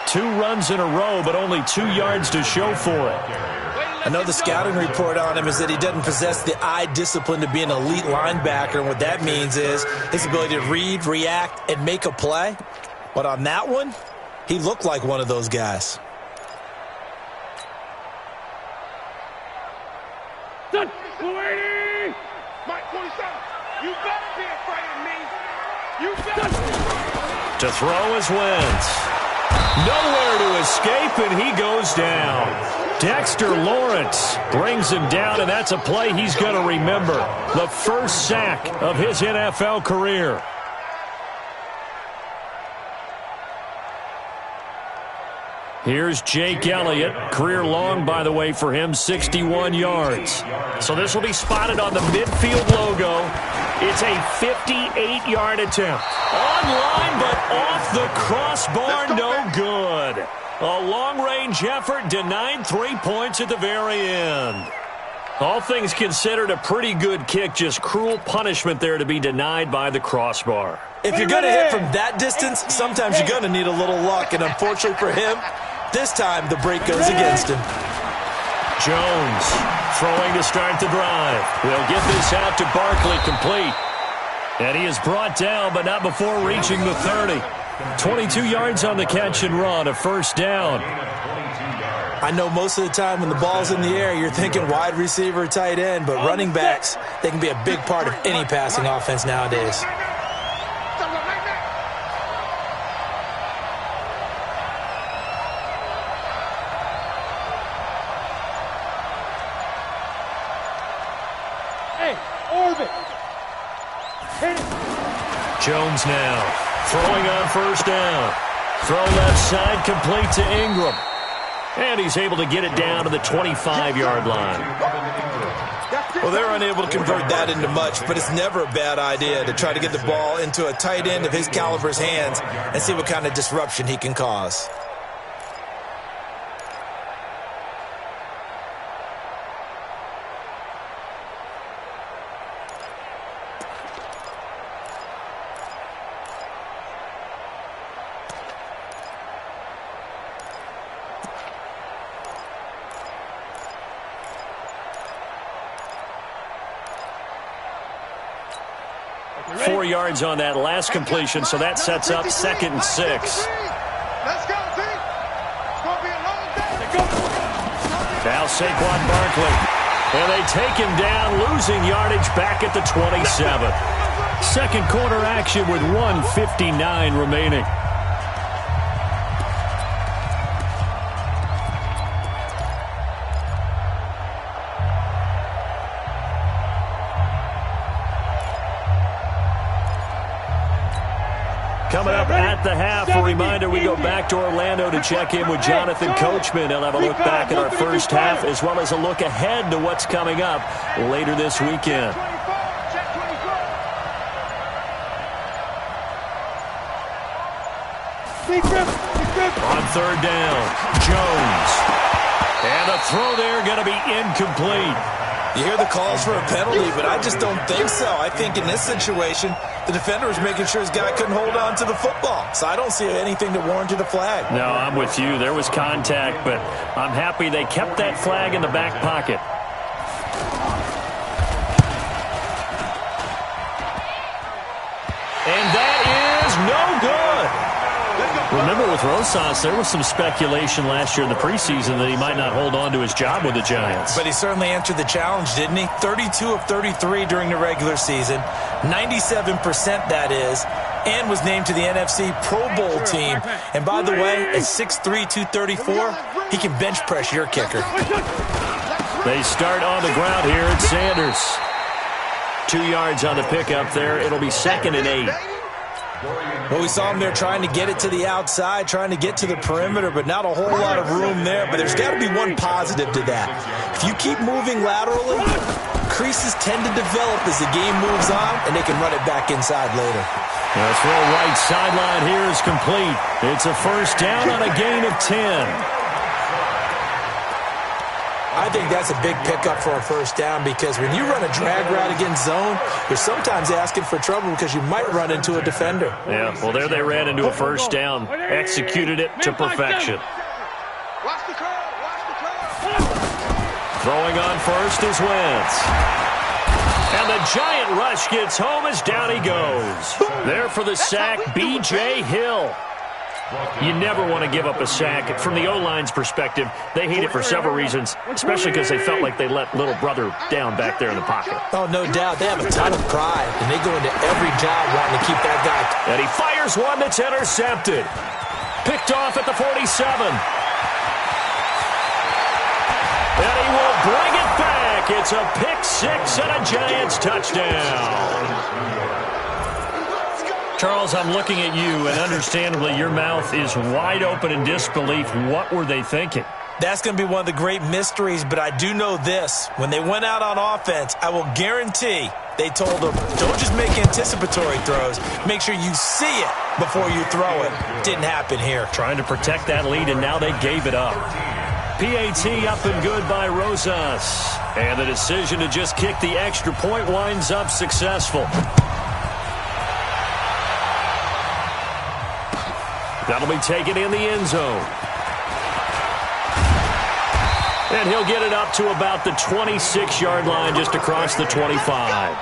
2 runs in a row, but only 2 yards to show for it. I know the scouting report on him is that he doesn't possess the eye discipline to be an elite linebacker, and what that means is his ability to read, react, and make a play. But on that one, he looked like one of those guys. To throw is Wentz. Nowhere to escape, and he goes down. Dexter Lawrence brings him down, and that's a play he's going to remember. The first sack of his NFL career. Here's Jake Elliott. Career long, by the way, for him, 61 yards. So this will be spotted on the midfield logo. It's a 58-yard attempt. Online, but off the crossbar, no good. A long-range effort denied 3 points at the very end. All things considered, a pretty good kick, just cruel punishment there to be denied by the crossbar. If you're going to hit from that distance, sometimes you're going to need a little luck, and unfortunately for him, this time the break goes against him. Jones throwing to start the drive. We'll get this out to Barkley, complete. And he is brought down, but not before reaching the 30. 22 yards on the catch and run, a first down. I know most of the time when the ball's in the air, you're thinking wide receiver, tight end, but running backs, they can be a big part of any passing offense nowadays. Jones now throwing on first down. Throw left side, complete to Ingram. And he's able to get it down to the 25-yard line. Well, they're unable to convert that into much, but it's never a bad idea to try to get the ball into a tight end of his caliber's hands and see what kind of disruption he can cause. Yards on that last completion, so that sets up 2nd and 6. Let's go, team. It's going to be a long day. Now Saquon Barkley. And they take him down, losing yardage back at the 27. Second quarter action with 1:59 remaining. Coming up at the half, a reminder, we go back to Orlando to check in with Jonathan Coachman. He'll have a look back at our first half as well as a look ahead to what's coming up later this weekend. On third down, Jones. And a throw there going to be incomplete. You hear the calls for a penalty, but I just don't think so. I think in this situation, the defender was making sure his guy couldn't hold on to the football. So I don't see anything that warranted a flag. No, I'm with you. There was contact, but I'm happy they kept that flag in the back pocket. And that is no good. Remember with Rosas, there was some speculation last year in the preseason that he might not hold on to his job with the Giants. But he certainly answered the challenge, didn't he? 32 of 33 during the regular season, 97% that is, and was named to the NFC Pro Bowl team. And by the way, at 6'3", 234, he can bench press your kicker. They start on the ground here at Sanders. 2 yards on the pickup there. It'll be 2nd and 8. Well, we saw him there trying to get it to the outside, trying to get to the perimeter, but not a whole lot of room there. But there's got to be one positive to that. If you keep moving laterally, creases tend to develop as the game moves on, and they can run it back inside later. The throw right sideline here is complete. It's a first down on a gain of 10. I think that's a big pickup for a first down because when you run a drag route against zone, you're sometimes asking for trouble because you might run into a defender. Yeah, well, there they ran into a first down, executed it to perfection. Watch the curve. Watch the curve. Throwing on first is Wentz. And the giant rush gets home as down he goes. There for the sack, B.J. Hill. You never want to give up a sack. From the O-line's perspective, they hate it for several reasons, especially because they felt like they let little brother down back there in the pocket. Oh, no doubt. They have a ton of pride, and they go into every job wanting to keep that guy. And he fires one that's intercepted. Picked off at the 47. And he will bring it back. It's a pick six and a Giants touchdown. Charles, I'm looking at you, and understandably, your mouth is wide open in disbelief. What were they thinking? That's going to be one of the great mysteries, but I do know this. When they went out on offense, I will guarantee they told them, don't just make anticipatory throws. Make sure you see it before you throw it. Didn't happen here. Trying to protect that lead, and now they gave it up. PAT up and good by Rosas. And the decision to just kick the extra point winds up successful. That'll be taken in the end zone. And he'll get it up to about the 26-yard line, just across the 25.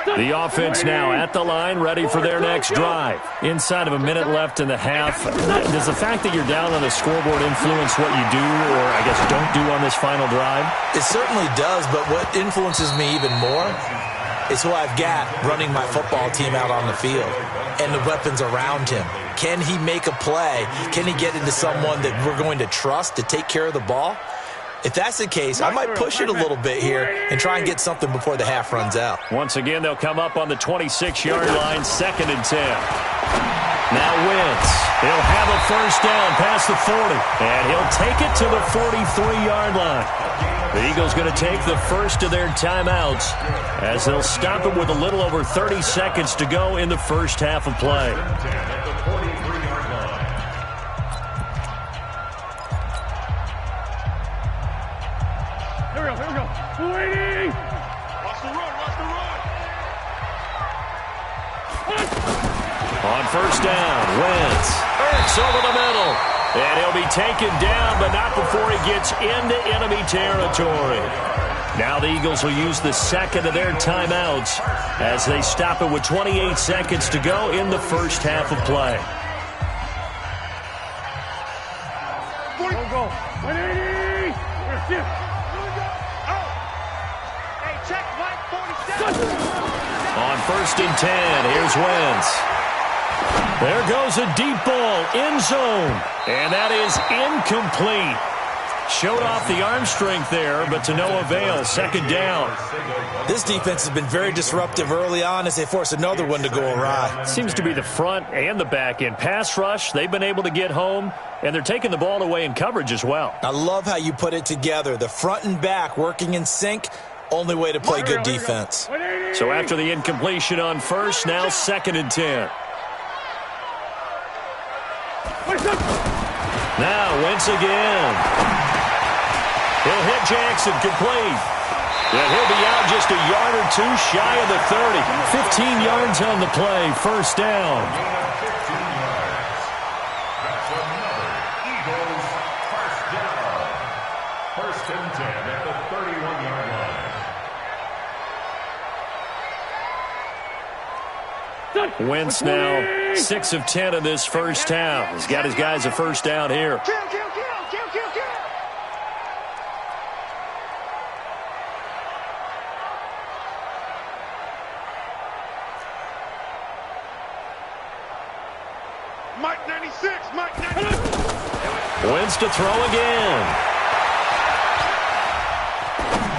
The offense now at the line, ready for their next drive. Inside of a minute left in the half. Does the fact that you're down on the scoreboard influence what you do, or I guess don't do on this final drive? It certainly does, but what influences me even more is who I've got running my football team out on the field and the weapons around him. Can he make a play? Can he get into someone that we're going to trust to take care of the ball? If that's the case, I might push it a little bit here and try and get something before the half runs out. Once again, they'll come up on the 26-yard line, 2nd and 10. Now Wentz. He'll have a first down past the 40, and he'll take it to the 43-yard line. The Eagles going to take the first of their timeouts as they'll stop it with a little over 30 seconds to go in the first half of play. On first down, Wentz. Ertz over the middle. And he'll be taken down, but not before he gets into enemy territory. Now the Eagles will use the second of their timeouts as they stop it with 28 seconds to go in the first half of play. Go. 180. Hey, check Mike 47. On 1st and 10, here's Wentz. There goes a deep ball, end zone, and that is incomplete. Showed off the arm strength there, but to no avail. 2nd down. This defense has been very disruptive early on as they force another one to go awry. Seems to be the front and the back end. Pass rush, they've been able to get home, and they're taking the ball away in coverage as well. I love how you put it together. The front and back working in sync. Only way to play good defense. So after the incompletion on first, now 2nd and 10. Now Wentz again. He'll hit Jackson, complete. And he'll be out just a yard or two shy of the 30. 15 yards on the play, first down. That's another Eagles first down. 1st and 10 at the 31-yard line. Wentz now 6 of 10 in this first half. He's got his guys a first down here. Kill. Mike 96, Mike 96. Wentz to throw again.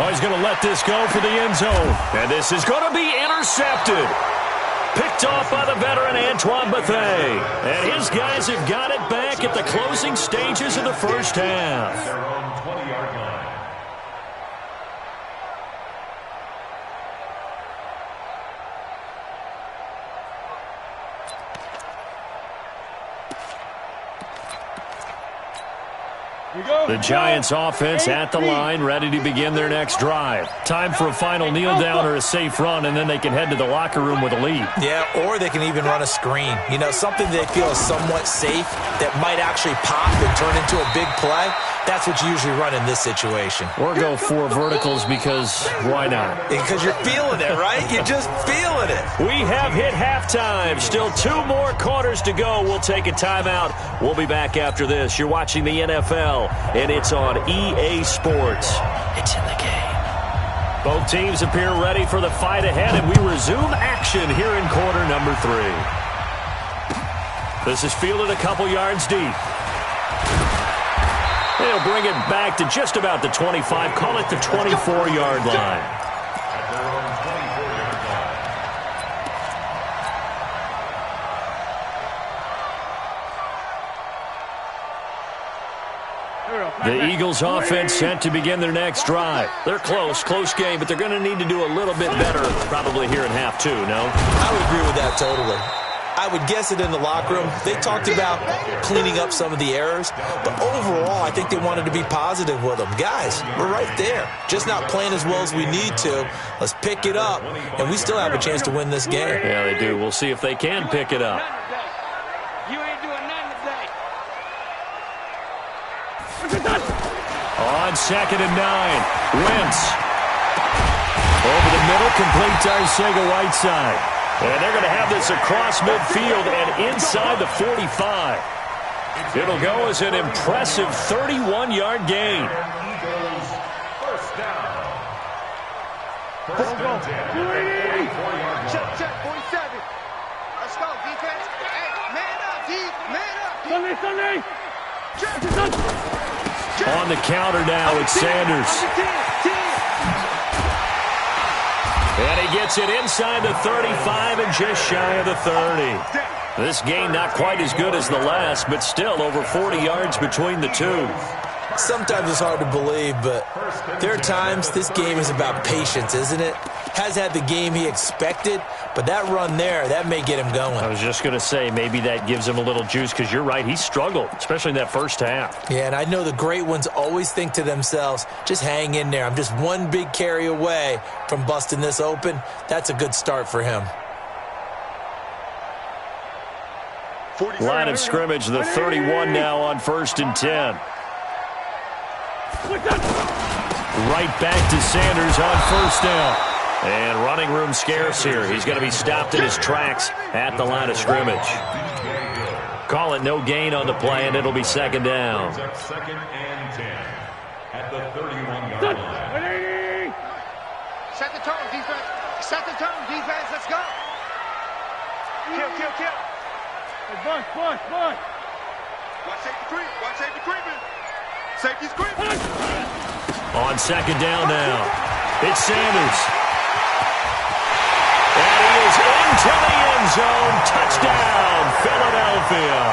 Oh, he's going to let this go for the end zone. And this is going to be intercepted. Picked off by the veteran Antoine Bethea. And his guys have got it back at the closing stages of the first half. Their own 20-yard line. The Giants offense at the line, ready to begin their next drive. Time for a final kneel down or a safe run, and then they can head to the locker room with a lead. Yeah, or they can even run a screen. You know, something they feel is somewhat safe that might actually pop and turn into a big play. That's what you usually run in this situation. Or go 4 verticals because why not? Because you're feeling it, right? You're just feeling it. We have hit halftime. Still 2 more quarters to go. We'll take a timeout. We'll be back after this. You're watching the NFL, and it's on EA Sports. It's in the game. Both teams appear ready for the fight ahead, and we resume action here in quarter number 3. This is fielded a couple yards deep. They'll bring it back to just about the 25, call it the 24-yard line. The Eagles offense set to begin their next drive. They're close game, but they're going to need to do a little bit better probably here in half 2, no? I would agree with that totally. I would guess it in the locker room. They talked about cleaning up some of the errors, but overall, I think they wanted to be positive with them. Guys, we're right there. Just not playing as well as we need to. Let's pick it up, and we still have a chance to win this game. Yeah, they do. We'll see if they can pick it up. You ain't doing nothing today. On 2nd and 9, Wentz. Over the middle, complete to Arcega-Whiteside. And they're going to have this across midfield and inside the 45. It'll go as an impressive 31-yard gain. Eagles first down. First and 10. 44-yard line. Check, 47. Let's go, defense. Hey, man up, D. Man up, D. On the counter now, it's Sanders. And he gets it inside the 35 and just shy of the 30. This game not quite as good as the last, but still over 40 yards between the two. Sometimes it's hard to believe, but there are times this game is about patience, isn't it? Has had the game he expected, but that run there, that may get him going. I was just going to say, maybe that gives him a little juice, because you're right, he struggled, especially in that first half. Yeah, and I know the great ones always think to themselves, just hang in there. I'm just one big carry away from busting this open. That's a good start for him. Line of scrimmage, the 31 now on 1st and 10. Right back to Sanders on 1st down. And running room scarce here. He's going to be stopped in his tracks at the line of scrimmage. Call it no gain on the play, and it'll be 2nd down. 2nd and 10 at the 31-yard line. Set the tone, defense. Set the tone, defense. Let's go. Kill. Hey, boys. Watch safety creep. Watch safety creeping. Safety's creeping. On 2nd down now, it's Sanders. And he is into the end zone. Touchdown, Philadelphia.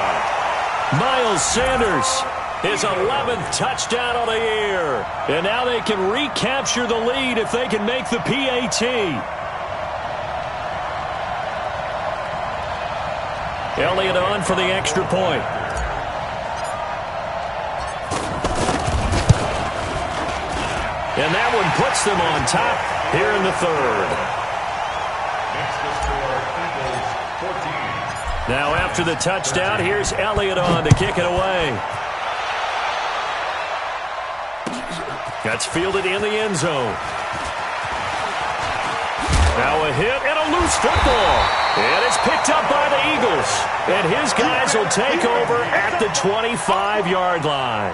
Miles Sanders, his 11th touchdown of the year. And now they can recapture the lead if they can make the PAT. Elliott on for the extra point. And that one puts them on top here in the 3rd. Makes the score Eagles 14. Now after the touchdown, here's Elliott on to kick it away. That's fielded in the end zone. Now a hit and a loose football. And it's picked up by the Eagles. And his guys will take over at the 25-yard line.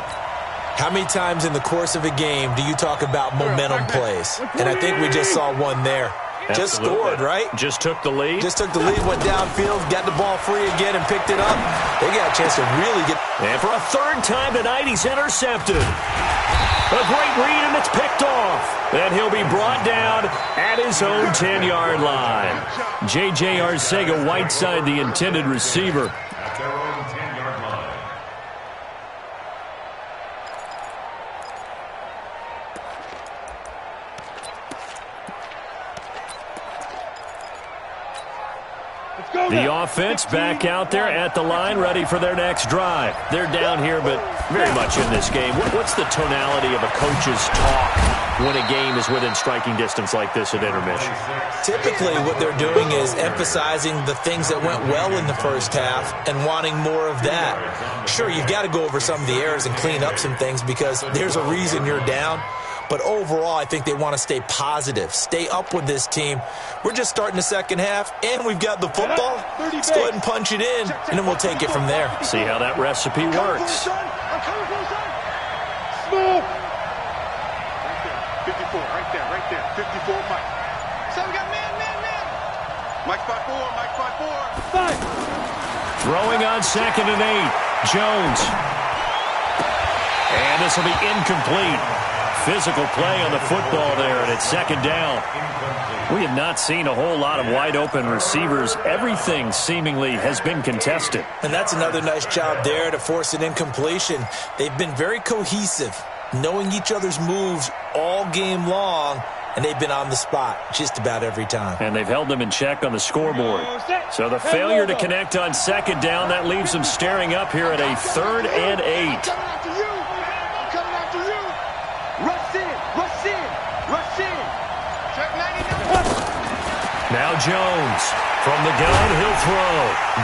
How many times in the course of a game do you talk about momentum plays? And I think we just saw one there. Just scored, right? Just took the lead. Just took the lead, went downfield, got the ball free again, and picked it up. They got a chance to really get... And for a 3rd time tonight, he's intercepted. A great read, and it's picked off. And he'll be brought down at his own 10-yard line. J.J. Arcega-Whiteside, the intended receiver. At their own 10-yard line. The offense back out there at the line, ready for their next drive. They're down here, but very much in this game. What's the tonality of a coach's talk when a game is within striking distance like this at intermission? Typically, what they're doing is emphasizing the things that went well in the first half and wanting more of that. Sure, you've got to go over some of the errors and clean up some things because there's a reason you're down. But overall, I think they want to stay positive, stay up with this team. We're just starting the second half, and we've got the football. Let's go ahead and punch it in, and then we'll take it from there. See how that recipe works. Smooth. Right there, 54, right there. 54, Mike. So we got man. Mike 5-4, Mike 5-4. 5. Throwing on 2nd and 8. Jones. And this will be incomplete. Physical play on the football there, and it's 2nd down. We have not seen a whole lot of wide-open receivers. Everything seemingly has been contested. And that's another nice job there to force an incompletion. They've been very cohesive, knowing each other's moves all game long, and they've been on the spot just about every time. And they've held them in check on the scoreboard. So the failure to connect on 2nd down, that leaves them staring up here at a 3rd and 8. Now Jones from the gun, he'll throw.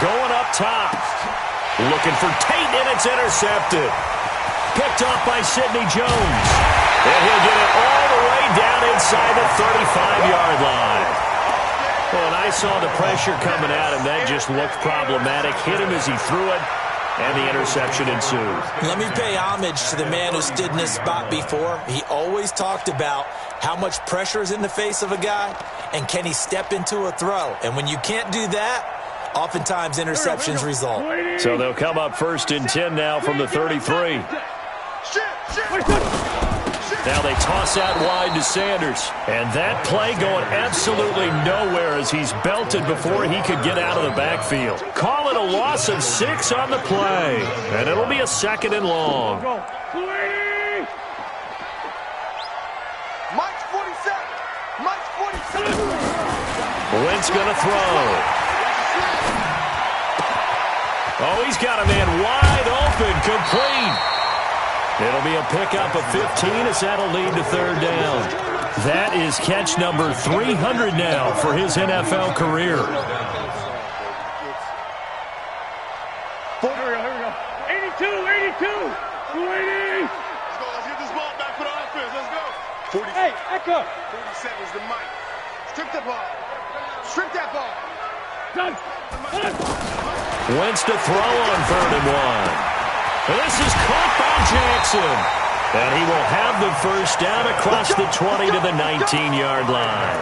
Going up top. Looking for Tate, and it's intercepted. Picked off by Sidney Jones. And he'll get it all the way down inside the 35-yard line. Well, and I saw the pressure coming at him. That just looked problematic. Hit him as he threw it, and the interception ensued. Let me pay homage to the man who stood in this spot before. He always talked about how much pressure is in the face of a guy, and can he step into a throw? And when you can't do that, oftentimes interceptions result. So they'll come up 1st and 10 now from the 33. Now they toss out wide to Sanders. And that play going absolutely nowhere as he's belted before he could get out of the backfield. Call it a loss of 6 on the play. And it'll be a 2nd and long. Mike's 47. Mike's 47. Wentz going to throw. Oh, he's got a man wide open, complete. It'll be a pickup of 15 as that'll lead to 3rd down. That is catch number 300 now for his NFL career. Here we go. 82. 280. Let's get this ball back for the offense. Let's go. 40. Hey, Echo. 47 is the Mike. Strip the ball. Strip that ball. Done. Wentz to throw on 3rd and 1. This is caught by Jackson. And he will have the 1st down across the 20 to the 19-yard line.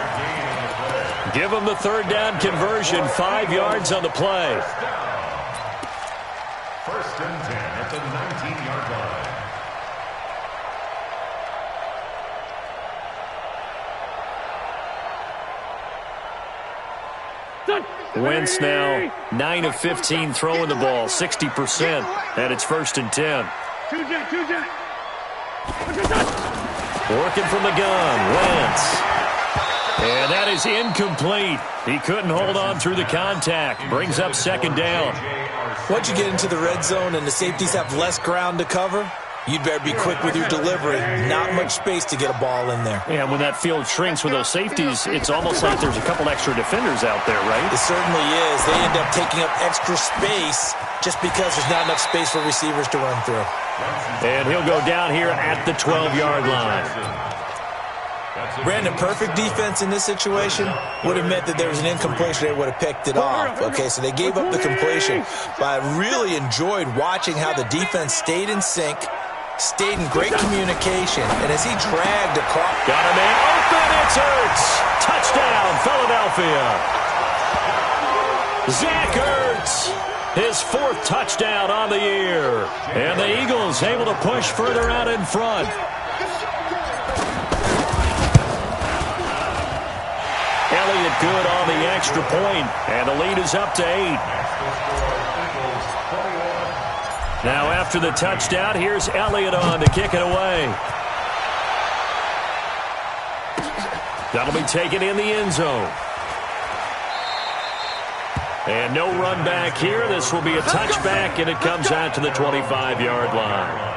Give him the 3rd down conversion, 5 yards on the play. 1st and 10 at the 19-yard line. Wentz now 9 of 15 throwing the ball, 60%, and it's 1st and 10. Working from the gun, Wentz. And that is incomplete. He couldn't hold on through the contact. Brings up 2nd down. Once you get into the red zone and the safeties have less ground to cover, you'd better be quick with your delivery. Not much space to get a ball in there. Yeah, when that field shrinks with those safeties, it's almost like there's a couple extra defenders out there, right? It certainly is. They end up taking up extra space just because there's not enough space for receivers to run through. And he'll go down here at the 12-yard line. Brandon, perfect defense in this situation would have meant that there was an incompletion. They would have picked it off. Okay, so they gave up the completion. But I really enjoyed watching how the defense stayed in sync, stayed in great communication, and as he dragged across. Got a man open, it's Ertz. Touchdown, Philadelphia. Zach Ertz, his 4th touchdown on the year. And the Eagles able to push further out in front. Elliott good on the extra point, and the lead is up to 8. Now after the touchdown, here's Elliott on to kick it away. That'll be taken in the end zone. And no run back here. This will be a touchback, and it comes out to the 25-yard line.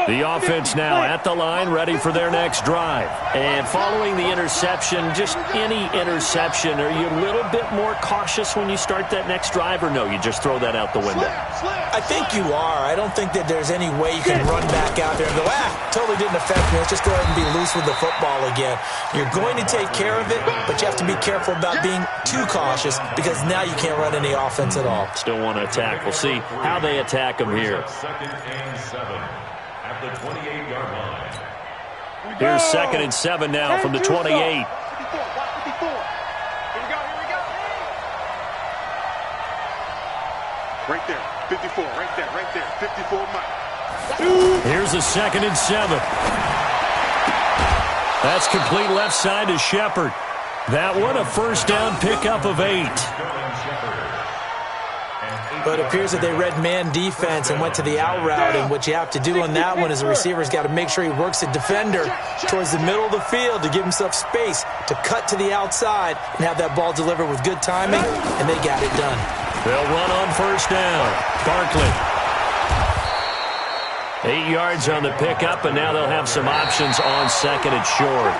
The offense now at the line, ready for their next drive. And following the interception, just any interception, are you a little bit more cautious when you start that next drive, or no, you just throw that out the window? I think you are. I don't think that there's any way you can run back out there and go, totally didn't affect me. Let's just go ahead and be loose with the football again. You're going to take care of it, but you have to be careful about being too cautious because now you can't run any offense at all. Still want to attack. We'll see how they attack them here. Second and 7 at the 28-yard line. Here's 2nd and 7 now from the 28. Here we go. Right there. 54. Right there. 54 Mike. Here's a 2nd and 7. That's complete left side to Shepard. That one a first down pickup of 8. But it appears that they read man defense and went to the out route, and what you have to do on that one is the receiver's got to make sure he works the defender towards the middle of the field to give himself space to cut to the outside and have that ball delivered with good timing, and they got it done. They'll run on first down. Barkley. 8 yards on the pickup, and now they'll have some options on 2nd and short.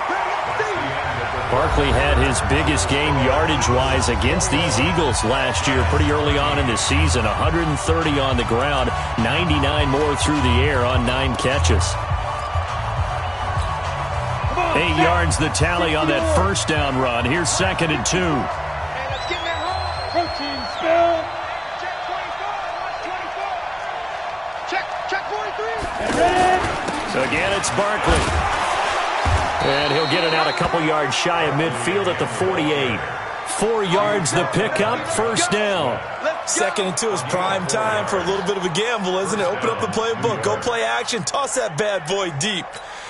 Barkley had his biggest game yardage-wise against these Eagles last year pretty early on in the season. 130 on the ground, 99 more through the air on 9 catches. 8 yards the tally on that first down run. Here's 2nd and 2. Protein spill. Check 43. So again, it's Barkley. And he'll get it out a couple yards shy of midfield at the 48. 4 yards the pickup, first down. 2nd and 2 is prime time for a little bit of a gamble, isn't it? Open up the playbook, go play action, toss that bad boy deep.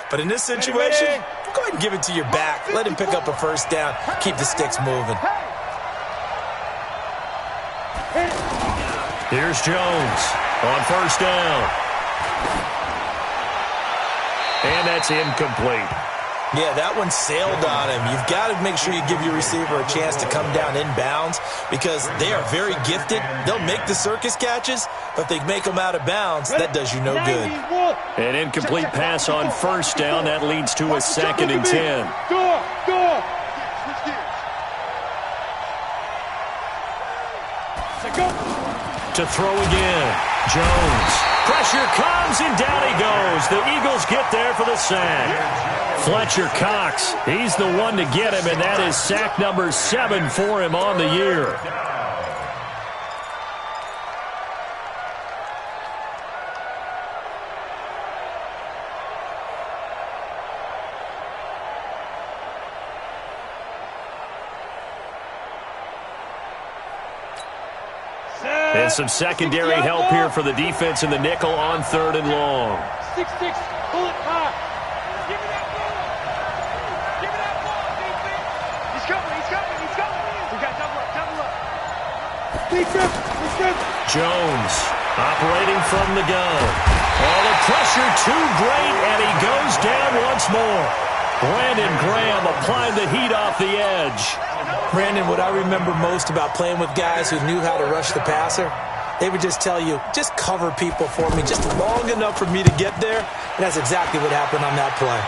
But in this situation, go ahead and give it to your back. Let him pick up a first down. Keep the sticks moving. Here's Jones on first down. And that's incomplete. Yeah, that one sailed on him. You've got to make sure you give your receiver a chance to come down inbounds because they are very gifted. They'll make the circus catches, but if they make them out of bounds, that does you no good. An incomplete pass on first down. That leads to a 2nd and 10. To throw again. Jones. Pressure comes, and down he goes. The Eagles get there for the sack. Fletcher Cox, he's the one to get him, and that is sack number 7 for him on the year. And some secondary help here for the defense in the nickel on 3rd and long. 6-6, pull it high. Give me that ball. Give me that ball, defense. He's coming. We got double up. Defense. Jones operating from the gun. Oh, the pressure too great, and he goes down once more. Brandon Graham applying the heat off the edge. Brandon, what I remember most about playing with guys who knew how to rush the passer, they would just tell you, just cover people for me just long enough for me to get there. And that's exactly what happened on that play.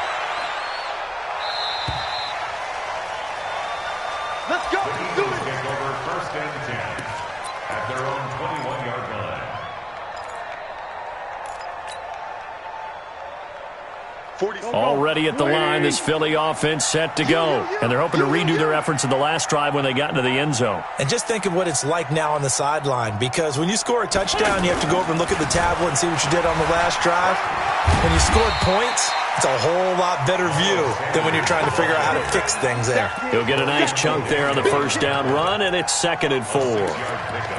Let's go. Do it. Take over 1st and 10 at their own 21-yard line. Already at the line, this Philly offense set to go. And they're hoping to redo their efforts in the last drive when they got into the end zone. And just think of what it's like now on the sideline, because when you score a touchdown, you have to go over and look at the tablet and see what you did on the last drive. When you scored points, it's a whole lot better view than when you're trying to figure out how to fix things there. He'll get a nice chunk there on the first down run, and it's 2nd and 4.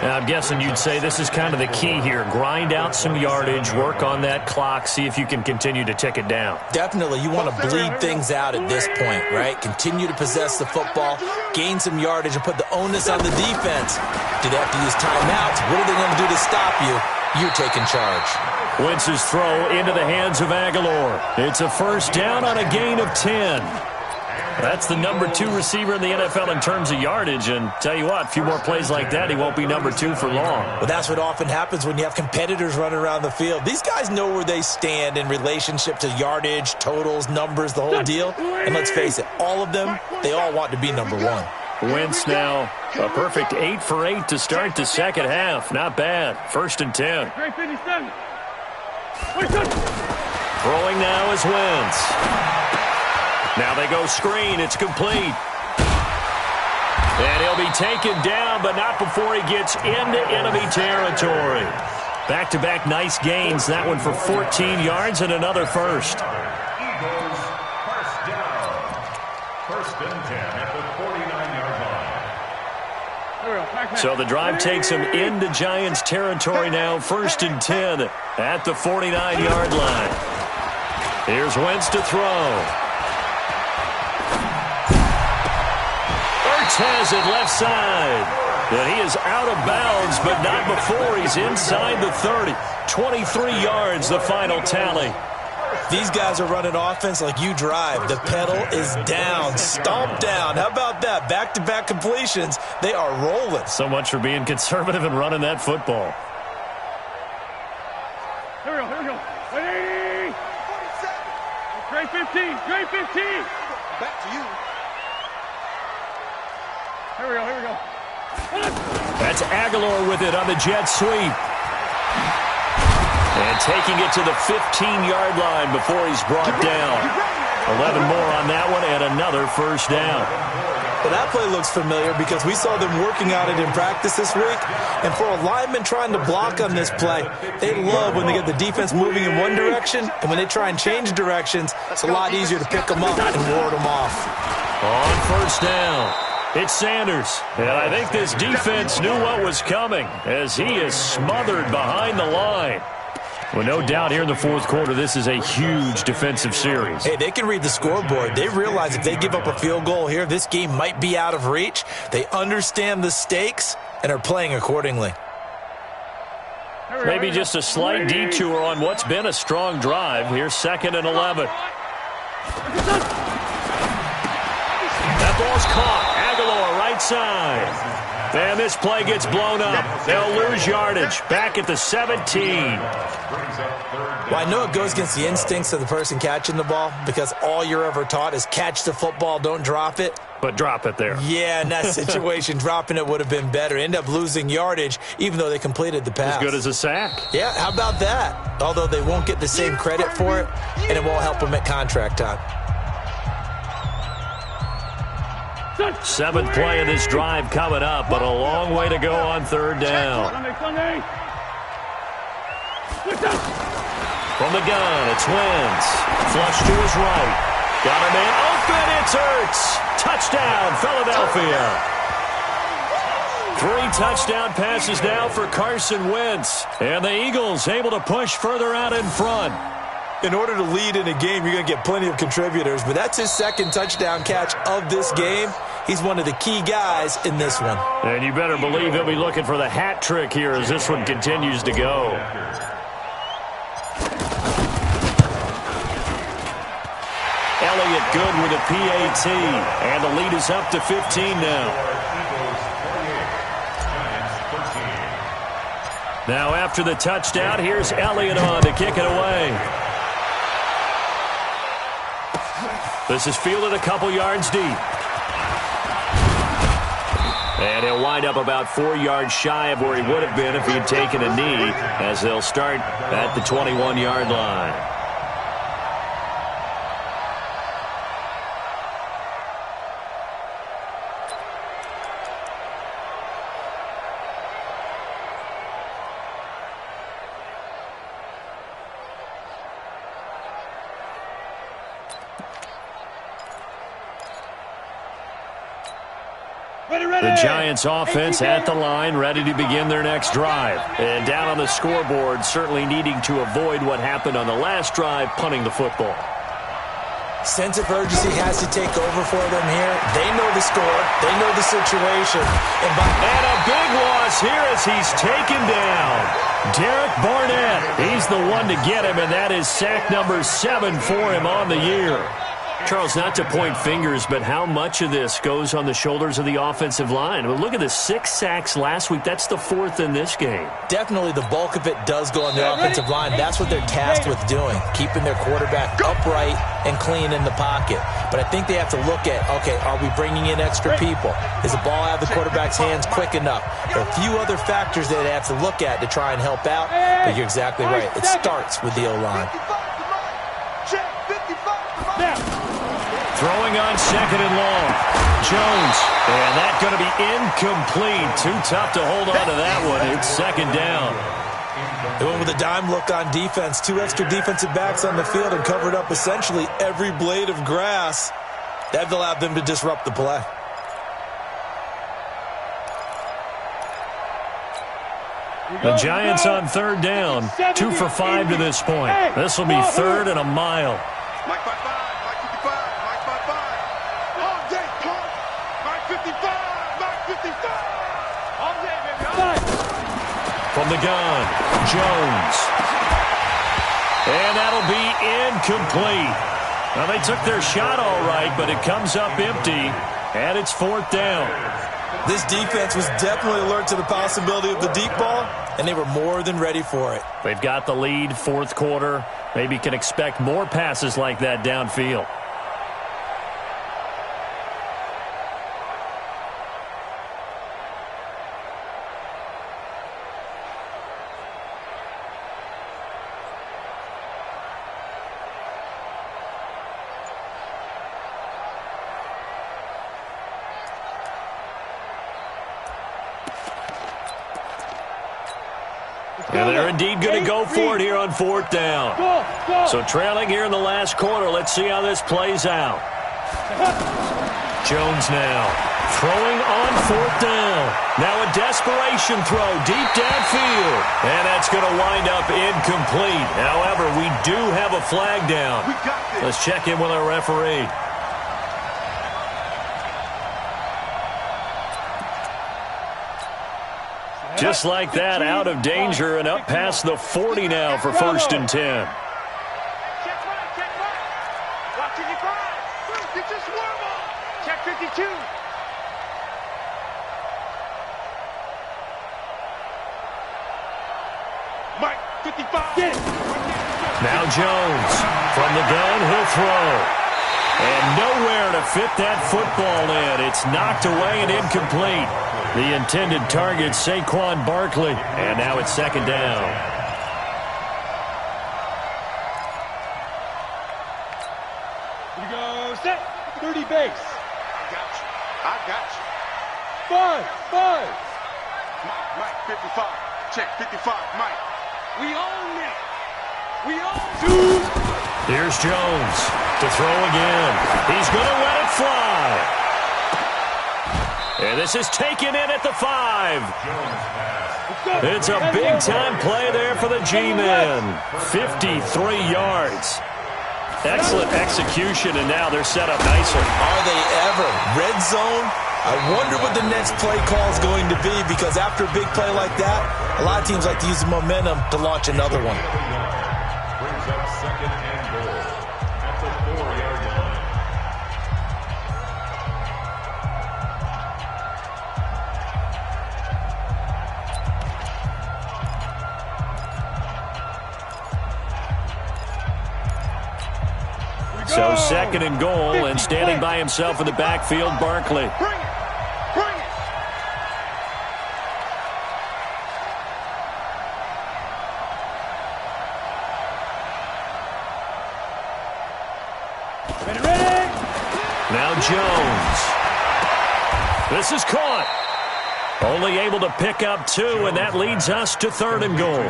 Now, I'm guessing you'd say this is kind of the key here. Grind out some yardage, work on that clock, see if you can continue to tick it down. Definitely, you want to bleed things out at this point, right? Continue to possess the football, gain some yardage, and put the onus on the defense. Do they have to use timeouts? What are they going to do to stop you? You're taking charge. Wentz's throw into the hands of Aguilar. It's a first down on a gain of 10. That's the number 2 receiver in the NFL in terms of yardage, and tell you what, a few more plays like that, he won't be number 2 for long. Well, that's what often happens when you have competitors running around the field. These guys know where they stand in relationship to yardage, totals, numbers, the whole deal. And let's face it, all of them, they all want to be number 1. Wentz now a perfect 8 for 8 to start the second half. Not bad. 1st and 10. Throwing now is Wentz. Now they go screen. It's complete. And he'll be taken down, but not before he gets into enemy territory. Back-to-back nice gains. That one for 14 yards and another first. Eagles first down. 1st and 10 at the 49-yard line. So the drive takes him into Giants territory now. 1st and 10 at the 49-yard line. Here's Wentz to throw. Has it left side. And he is out of bounds, but not before he's inside the 30. 23 yards, the final tally. These guys are running offense like you drive. The pedal is down, stomped down. How about that? Back-to-back completions. They are rolling. So much for being conservative and running that football. Here we go. 180. Great 15. Great 15. Back to you. Here we go. That's Aguilar with it on the jet sweep. And taking it to the 15-yard line before he's brought down. 11 more on that one and another first down. Well, that play looks familiar because we saw them working on it in practice this week. And for a lineman trying to block on this play, they love when they get the defense moving in one direction. And when they try and change directions, it's a lot easier to pick them up and ward them off. On first down. It's Sanders, and I think this defense knew what was coming as he is smothered behind the line. Well, no doubt here in the 4th quarter, this is a huge defensive series. Hey, they can read the scoreboard. They realize if they give up a field goal here, this game might be out of reach. They understand the stakes and are playing accordingly. Maybe just a slight detour on what's been a strong drive. Here's 2nd and 11. That ball's caught. Aguilar, right side. And this play gets blown up. They'll lose yardage. Back at the 17. Well, I know it goes against the instincts of the person catching the ball because all you're ever taught is catch the football, don't drop it. But drop it there. Yeah, in that situation, dropping it would have been better. End up losing yardage, even though they completed the pass. As good as a sack. Yeah, how about that? Although they won't get the same credit for it, and it won't help them at contract time. 7th play of this drive coming up, but a long way to go on 3rd down. From the gun, it's Wentz. Flush to his right. Got a man open, it's Ertz. Touchdown, Philadelphia. 3 touchdown passes now for Carson Wentz. And the Eagles able to push further out in front. In order to lead in a game, you're going to get plenty of contributors, but that's his 2nd touchdown catch of this game. He's one of the key guys in this one. And you better believe he'll be looking for the hat trick here as this one continues to go. Elliott good with a PAT, and the lead is up to 15 now. Now after the touchdown, here's Elliott on to kick it away. This is fielded a couple yards deep. And he'll wind up about 4 yards shy of where he would have been if he had taken a knee, as they'll start at the 21-yard line. The Giants offense at the line, ready to begin their next drive. And down on the scoreboard, certainly needing to avoid what happened on the last drive, punting the football. Sense of urgency has to take over for them here. They know the score. They know the situation. And a big loss here as he's taken down. Derek Barnett, he's the one to get him, and that is sack number 7 for him on the year. Charles, not to point fingers, but how much of this goes on the shoulders of the offensive line? Well, look at the 6 sacks last week. That's the 4th in this game. Definitely the bulk of it does go on the offensive line. That's what they're tasked with doing, keeping their quarterback upright and clean in the pocket. But I think they have to look at, okay, are we bringing in extra people? Is the ball out of the quarterback's hands quick enough? There are a few other factors that they have to look at to try and help out, but you're exactly right. It starts with the O-line. Throwing on 2nd and long. Jones. And that's going to be incomplete. Too tough to hold on to that one. It's 2nd down. They went with a dime look on defense. 2 extra defensive backs on the field and covered up essentially every blade of grass. That allowed them to disrupt the play. The Giants on 3rd down. 2 for 5 to this point. This will be 3rd and a mile. Mike 55, Mike 55, Mike 55. All day, punk. Mike 55, Mike 55. All day, baby. All day. From the gun, Jones. And that'll be incomplete. Now, they took their shot all right, but it comes up empty, and it's 4th down. This defense was definitely alert to the possibility of the deep ball, and they were more than ready for it. They've got the lead, 4th quarter. Maybe can expect more passes like that downfield. And they're indeed going to go for it here on 4th down. So trailing here in the last quarter. Let's see how this plays out. Jones now throwing on 4th down. Now a desperation throw deep downfield. And that's going to wind up incomplete. However, we do have a flag down. Let's check in with our referee. Just like that, out of danger and up past the 40 now for 1st and 10. Check right, check right. Watch 55. Get your swarm on. Check 52. Mike 55. Get it. Now Jones from the gun, he'll throw. And nowhere to fit that football in. It's knocked away and incomplete. The intended target, Saquon Barkley. And now it's 2nd down. Here we go, set, 30 base. I got you. 5. Mike 55. Check 55. Mike. We own it. We own it. Here's Jones to throw again. He's going to let it fly. And this is taken in at the 5. It's a big-time play there for the G-men. 53 yards. Excellent execution, and now they're set up nicely. Are they ever? Red zone? I wonder what the next play call is going to be, because after a big play like that, a lot of teams like to use the momentum to launch another one. Brings up 2nd and goal at the 4-yard line. So 2nd and goal, and standing by himself in the backfield, Barkley. Bring it. Bring it. Ready? Now Jones. This is caught. Only able to pick up 2, and that leads us to 3rd and goal.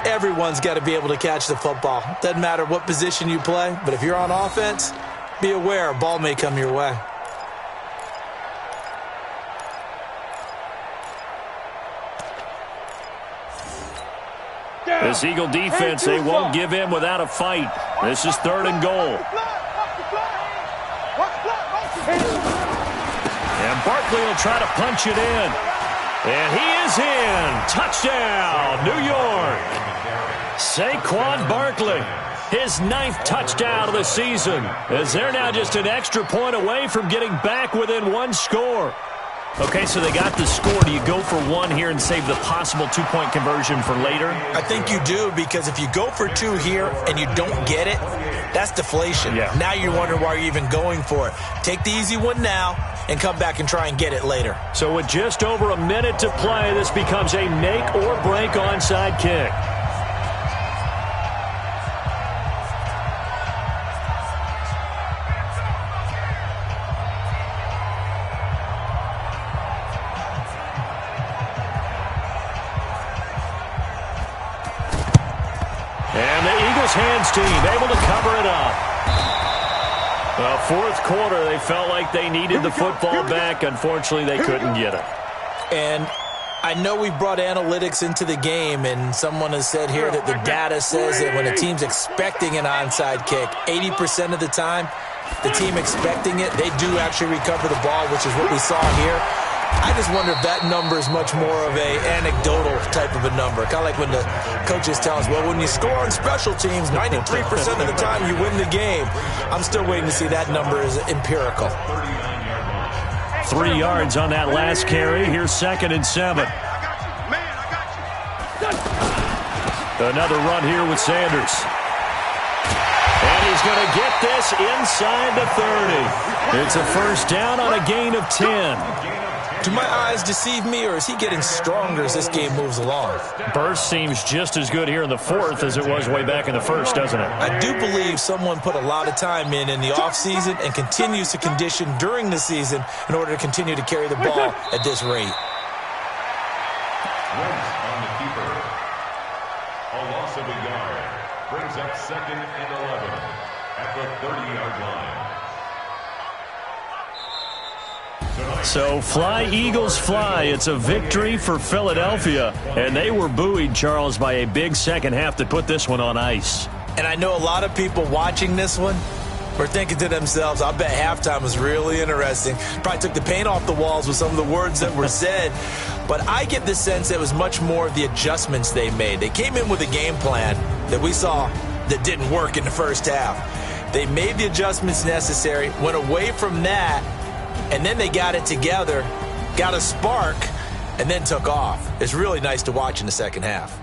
Everyone's got to be able to catch the football. Doesn't matter what position you play, but if you're on offense, be aware a ball may come your way. This Eagle defense, they won't give in without a fight. This is 3rd and goal. And Barkley will try to punch it in. And he is in. Touchdown, New York. Saquon Barkley, his 9th touchdown of the season, as they're now just an extra point away from getting back within 1 score. Okay, so they got the score. Do you go for 1 here and save the possible 2-point conversion for later? I think you do, because if you go for 2 here and you don't get it, that's deflation. Yeah. Now you're wondering why you're even going for it. Take the easy one now and come back and try and get it later. So with just over a minute to play, this becomes a make or break onside kick. Hands team able to cover it up. Well, 4th quarter, they felt like they needed the football back. Unfortunately, they couldn't get it. And I know we brought analytics into the game, and someone has said here that the data says that when a team's expecting an onside kick, 80% of the time, the team expecting it, they do actually recover the ball, which is what we saw here. I just wonder if that number is much more of a anecdotal type of a number. Kind of like when the coaches tell us, well, when you score on special teams, 93% of the time you win the game. I'm still waiting to see that number is empirical. 3 yards on that last carry. Here's 2nd and 7. Another run here with Sanders. And he's going to get this inside the 30. It's a first down on a gain of 10. Do my eyes deceive me, or is he getting stronger as this game moves along? Burst seems just as good here in the 4th as it was way back in the 1st, doesn't it? I do believe someone put a lot of time in the offseason and continues to condition during the season in order to continue to carry the ball at this rate. Once on the keeper. A loss of a yard brings up 2nd and 11 at the 30-yard line. So fly, Eagles, fly. It's a victory for Philadelphia. And they were buoyed, Charles, by a big second half that put this one on ice. And I know a lot of people watching this one were thinking to themselves, I bet halftime was really interesting. Probably took the paint off the walls with some of the words that were said. But I get the sense it was much more of the adjustments they made. They came in with a game plan that we saw that didn't work in the first half. They made the adjustments necessary, went away from that, and then they got it together, got a spark, and then took off. It's really nice to watch in the second half.